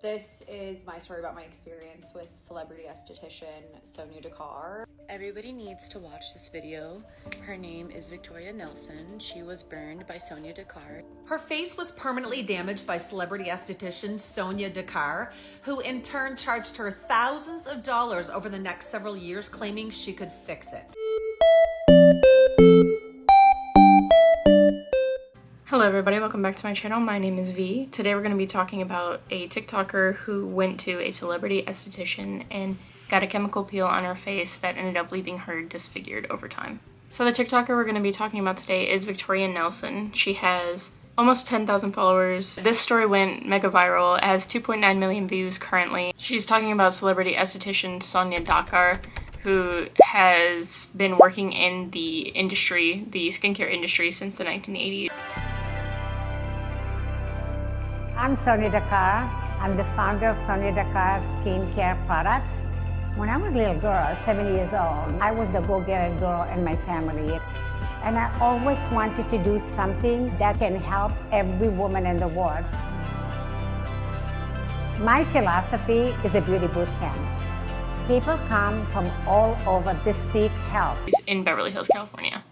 This is my story about my experience with celebrity esthetician Sonia Dakar. Everybody needs to watch this video. Her name is Victoria Nelson. She was burned by Sonia Dakar. Her face was permanently damaged by celebrity esthetician Sonia Dakar, who in turn charged her thousands of dollars over the next several years, claiming she could fix it. Hello everybody, welcome back to my channel. My name is V. Today we're going to be talking about a TikToker who went to a celebrity esthetician and got a chemical peel on her face that ended up leaving her disfigured over time. So the TikToker we're going to be talking about today is Victoria Nelson. She has almost 10,000 followers. This story went mega viral. It has 2.9 million views currently. She's talking about celebrity esthetician Sonia Dakar, who has been working in the industry, the skincare industry, since the 1980s. I'm Sonia Dakar. I'm the founder of Sonia Dakar Skincare Products. When I was a little girl, 7 years old, I was the go-getter girl in my family. And I always wanted to do something that can help every woman in the world. My philosophy is a beauty boot camp. People come from all over to seek help. In Beverly Hills, California.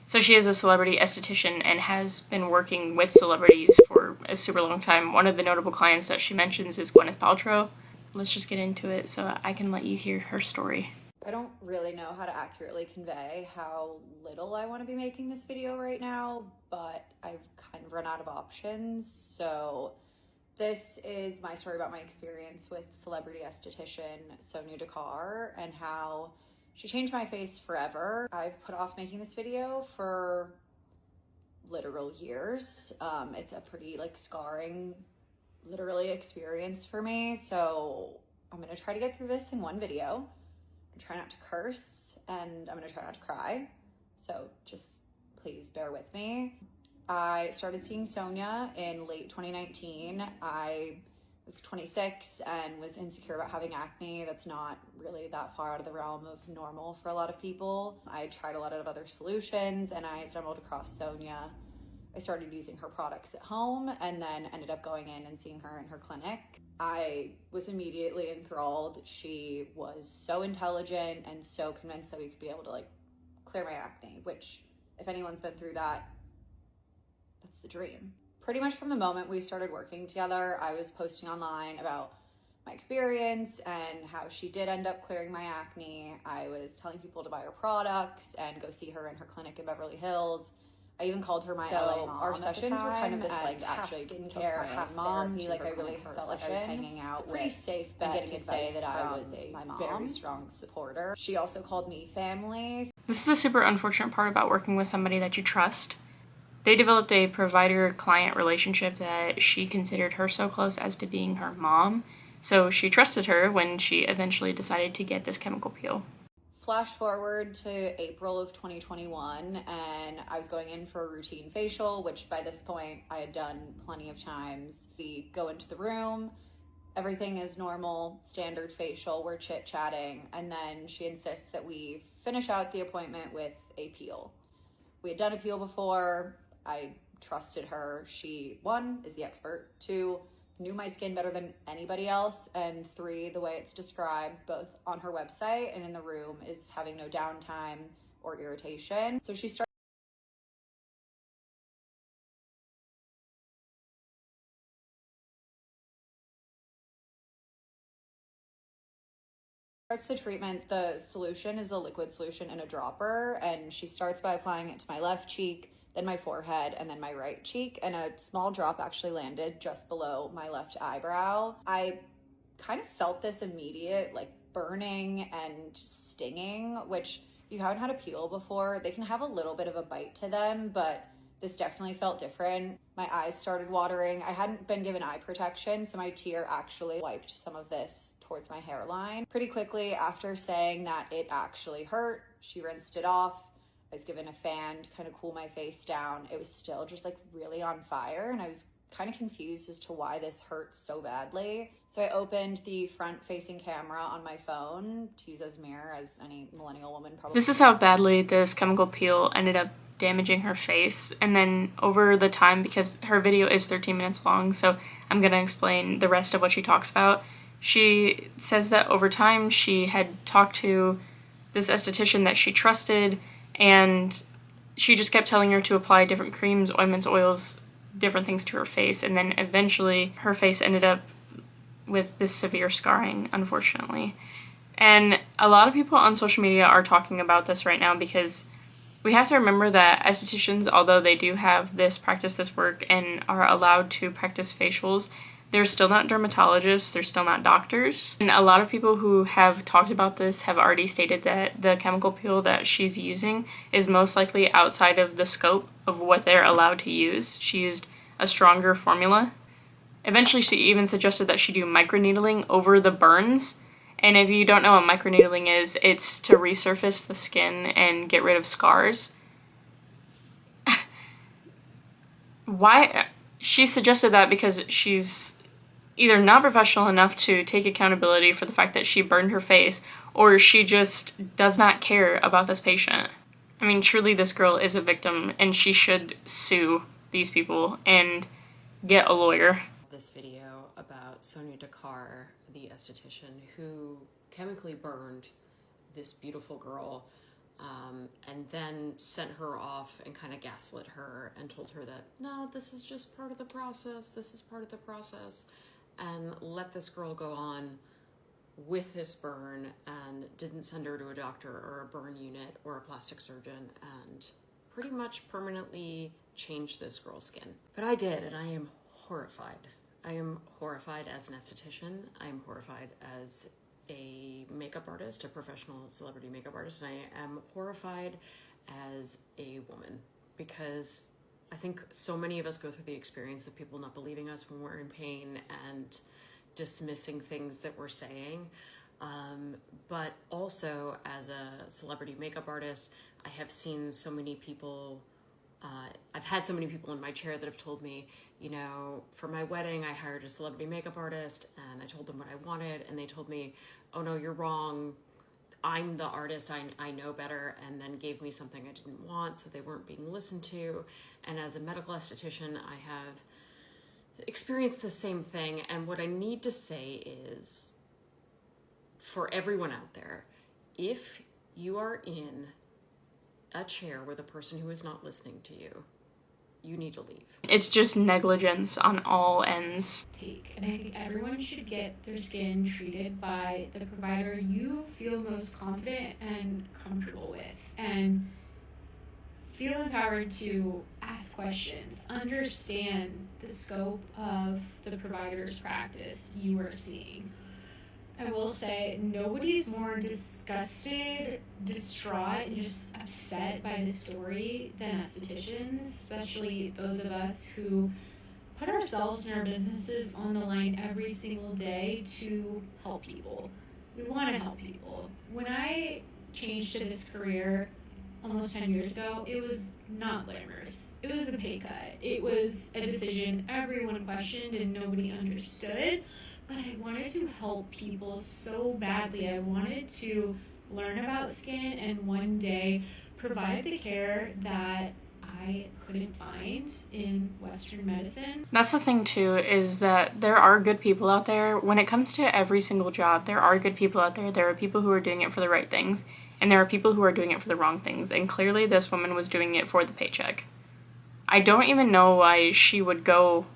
So she is a celebrity esthetician and has been working with celebrities for a super long time. One of the notable clients that she mentions is Gwyneth Paltrow. Let's just get into it so I can let you hear her story. I don't really know how to accurately convey how little I want to be making this video right now, but I've kind of run out of options. So this is my story about my experience with celebrity esthetician Sonia Dakar and how she changed my face forever. I've put off making this video for literal years. It's a pretty scarring, literally experience for me. So I'm gonna try to get through this in one video and try not to curse, and I'm gonna try not to cry. So just please bear with me. I started seeing Sonia in late 2019. I was 26 and was insecure about having acne. That's not really that far out of the realm of normal for a lot of people. I tried a lot of other solutions and I stumbled across Sonia. I started using her products at home and then ended up going in and seeing her in her clinic. I was immediately enthralled. She was so intelligent and so convinced that we could be able to clear my acne, which if anyone's been through that, that's the dream. Pretty much from the moment we started working together, I was posting online about my experience and how she did end up clearing my acne. I was telling people to buy her products and go see her in her clinic in Beverly Hills. I even called her my LA mom. Our sessions were kind of this actually skincare, half mom. I really felt like I was hanging out with. Pretty safe bet getting to say that I was a very strong supporter. She also called me family. This is the super unfortunate part about working with somebody that you trust. They developed a provider-client relationship that she considered her so close as to being her mom, so she trusted her when she eventually decided to get this chemical peel. Flash forward to April of 2021, and I was going in for a routine facial, which by this point I had done plenty of times. We go into the room, everything is normal, standard facial, we're chit-chatting, and then she insists that we finish out the appointment with a peel. We had done a peel before. I trusted her. She, 1, is the expert, 2, knew my skin better than anybody else, and 3, the way it's described both on her website and in the room is having no downtime or irritation. So she starts the treatment. The solution is a liquid solution in a dropper, and she starts by applying it to my left cheek, then my forehead, and then my right cheek, and a small drop actually landed just below my left eyebrow. I kind of felt this immediate burning and stinging, which if you haven't had a peel before, they can have a little bit of a bite to them, but this definitely felt different. My eyes started watering. I hadn't been given eye protection, so my tear actually wiped some of this towards my hairline. Pretty quickly after saying that it actually hurt, she rinsed it off. I was given a fan to kind of cool my face down. It was still just really on fire, and I was kind of confused as to why this hurts so badly. So I opened the front-facing camera on my phone to use as a mirror, as any millennial woman probably. This is how badly this chemical peel ended up damaging her face. And then over the time, because her video is 13 minutes long, so I'm gonna explain the rest of what she talks about. She says that over time she had talked to this esthetician that she trusted, and she just kept telling her to apply different creams, ointments, oils, different things to her face, and then eventually her face ended up with this severe scarring, unfortunately. And a lot of people on social media are talking about this right now because we have to remember that estheticians, although they do have this work and are allowed to practice facials, they're still not dermatologists, they're still not doctors. And a lot of people who have talked about this have already stated that the chemical peel that she's using is most likely outside of the scope of what they're allowed to use. She used a stronger formula. Eventually, she even suggested that she do microneedling over the burns. And if you don't know what microneedling is, it's to resurface the skin and get rid of scars. Why? She suggested that because she's either not professional enough to take accountability for the fact that she burned her face, or she just does not care about this patient. I mean, truly, this girl is a victim, and she should sue these people and get a lawyer. This video about Sonia Dakar, the esthetician who chemically burned this beautiful girl, and then sent her off and kind of gaslit her and told her that, no, this is just part of the process, and let this girl go on with this burn and didn't send her to a doctor or a burn unit or a plastic surgeon and pretty much permanently changed this girl's skin. But I did, and I am horrified. I am horrified as an esthetician. I am horrified as a makeup artist, a professional celebrity makeup artist, and I am horrified as a woman because I think so many of us go through the experience of people not believing us when we're in pain and dismissing things that we're saying. But also as a celebrity makeup artist, I have seen so many people, I've had so many people in my chair that have told me, you know, for my wedding, I hired a celebrity makeup artist and I told them what I wanted, and they told me, oh no, you're wrong. I'm the artist, I know better, and then gave me something I didn't want, so they weren't being listened to. And as a medical esthetician, I have experienced the same thing. And what I need to say is, for everyone out there, if you are in a chair with a person who is not listening to you, you need to leave. It's just negligence on all ends. And I think everyone should get their skin treated by the provider you feel most confident and comfortable with, and feel empowered to ask questions, understand the scope of the provider's practice you are seeing. I will say, nobody's more disgusted, distraught, and just upset by this story than estheticians, especially those of us who put ourselves and our businesses on the line every single day to help people. We want to help people. When I changed to this career almost 10 years ago, it was not glamorous. It was a pay cut. It was a decision everyone questioned and nobody understood. But I wanted to help people so badly. I wanted to learn about skin and one day provide the care that I couldn't find in Western medicine. That's the thing too, is that there are good people out there. When it comes to every single job, there are good people out there. There are people who are doing it for the right things, and there are people who are doing it for the wrong things. And clearly this woman was doing it for the paycheck. I don't even know why she would go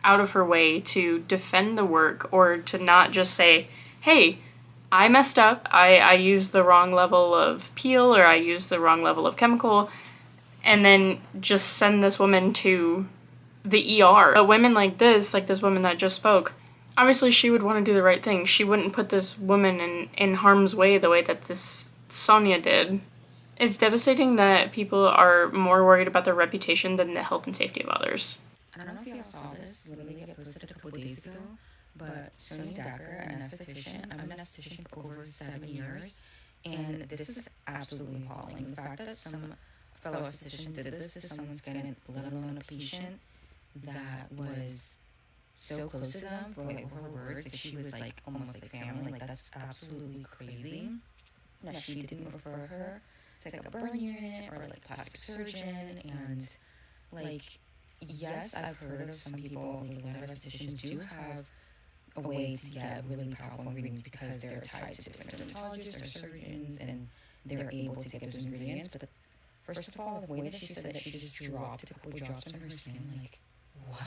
out of her way to defend the work, or to not just say, hey, I messed up, I used the wrong level of peel, or I used the wrong level of chemical, and then just send this woman to the ER. But women like this woman that just spoke, obviously she would want to do the right thing. She wouldn't put this woman in harm's way the way that this Sonia did. It's devastating that people are more worried about their reputation than the health and safety of others. I don't know if y'all saw this literally get posted a couple days ago, but Sonia Dakar, an esthetician, I'm an esthetician for over 7 years, and this is absolutely appalling. The fact that some fellow esthetician did this to someone's skin, let alone a patient, that was so close to them, for like her words, like she was like almost like family. Like that's absolutely crazy. That she didn't refer her to like a burn unit or like plastic surgeon. And like, yes, I've heard of some people, like a lot of estheticians do have a way to get really powerful ingredients because they're tied to different dermatologists or surgeons, and they're able to get those ingredients. But first of all, the way that she said that she just dropped a couple drops on her skin, like, what?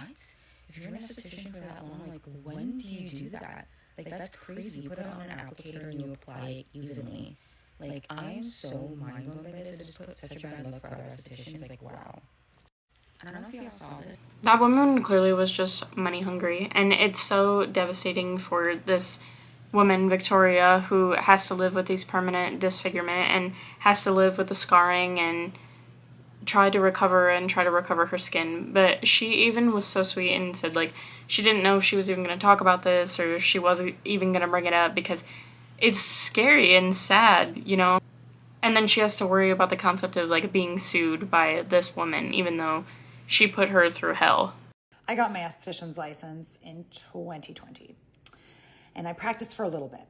If you're an esthetician for that long, like, when do you do that? Like, that's crazy. You put it on an applicator and you apply it evenly. Like, I'm so mind blown by this. It just put such a bad look for other estheticians. Like, wow. I don't know if y'all saw this. That woman clearly was just money hungry, and it's so devastating for this woman, Victoria, who has to live with these permanent disfigurement and has to live with the scarring and try to recover her skin. But she even was so sweet and said, like, she didn't know if she was even going to talk about this or she wasn't even going to bring it up because it's scary and sad, you know? And then she has to worry about the concept of, like, being sued by this woman, even though she put her through hell. I got my esthetician's license in 2020, and I practiced for a little bit.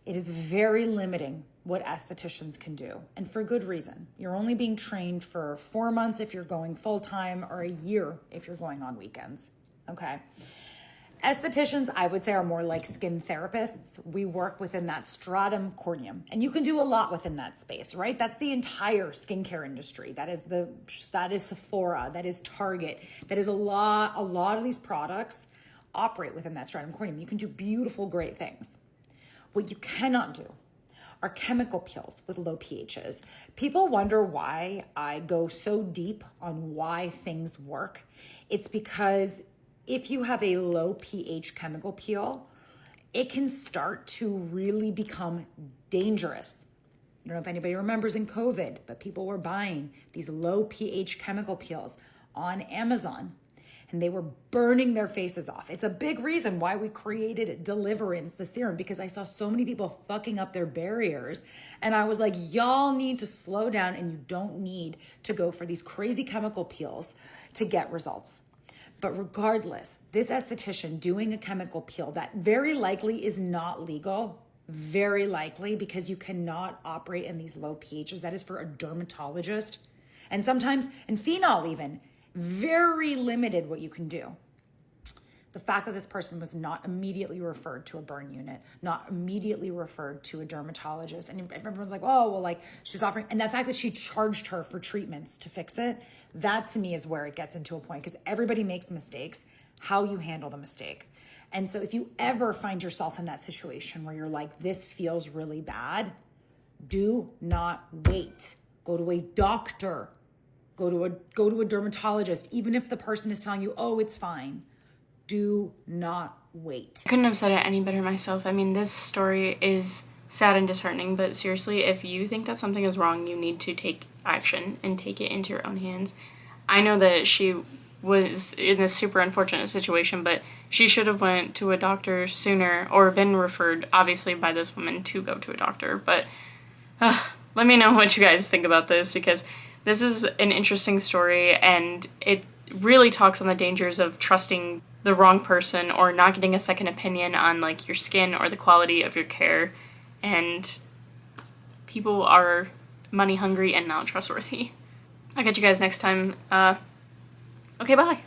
It is very limiting what estheticians can do, and for good reason. You're only being trained for 4 months if you're going full-time or a year if you're going on weekends, okay? Estheticians, I would say, are more like skin therapists. We work within that stratum corneum, and you can do a lot within that space, right? That's the entire skincare industry. That is Sephora, that is Target, that is a lot of these products operate within that stratum corneum. You can do beautiful, great things. What you cannot do are chemical peels with low pHs. People wonder why I go so deep on why things work. It's because if you have a low pH chemical peel, it can start to really become dangerous. I don't know if anybody remembers in COVID, but people were buying these low pH chemical peels on Amazon, and they were burning their faces off. It's a big reason why we created Deliverance, the serum, because I saw so many people fucking up their barriers. And I was like, y'all need to slow down, and you don't need to go for these crazy chemical peels to get results. But regardless, this esthetician doing a chemical peel that very likely is not legal, very likely, because you cannot operate in these low pHs. That is for a dermatologist. And sometimes, in phenol even, very limited what you can do. The fact that this person was not immediately referred to a burn unit, not immediately referred to a dermatologist, and everyone's like, oh, well, like, she was offering, and the fact that she charged her for treatments to fix it, that to me is where it gets into a point, because everybody makes mistakes, how you handle the mistake. And so if you ever find yourself in that situation where you're like, this feels really bad, do not wait. Go to a doctor, go to a dermatologist, even if the person is telling you, oh, it's fine. Do not wait. I couldn't have said it any better myself. I mean, this story is sad and disheartening, but seriously, if you think that something is wrong, you need to take action and take it into your own hands. I know that she was in this super unfortunate situation, but she should have went to a doctor sooner or been referred, obviously, by this woman to go to a doctor. But let me know what you guys think about this, because this is an interesting story, and it really talks on the dangers of trusting the wrong person or not getting a second opinion on, like, your skin or the quality of your care. And people are money hungry and not trustworthy. I'll catch you guys next time. Okay, bye.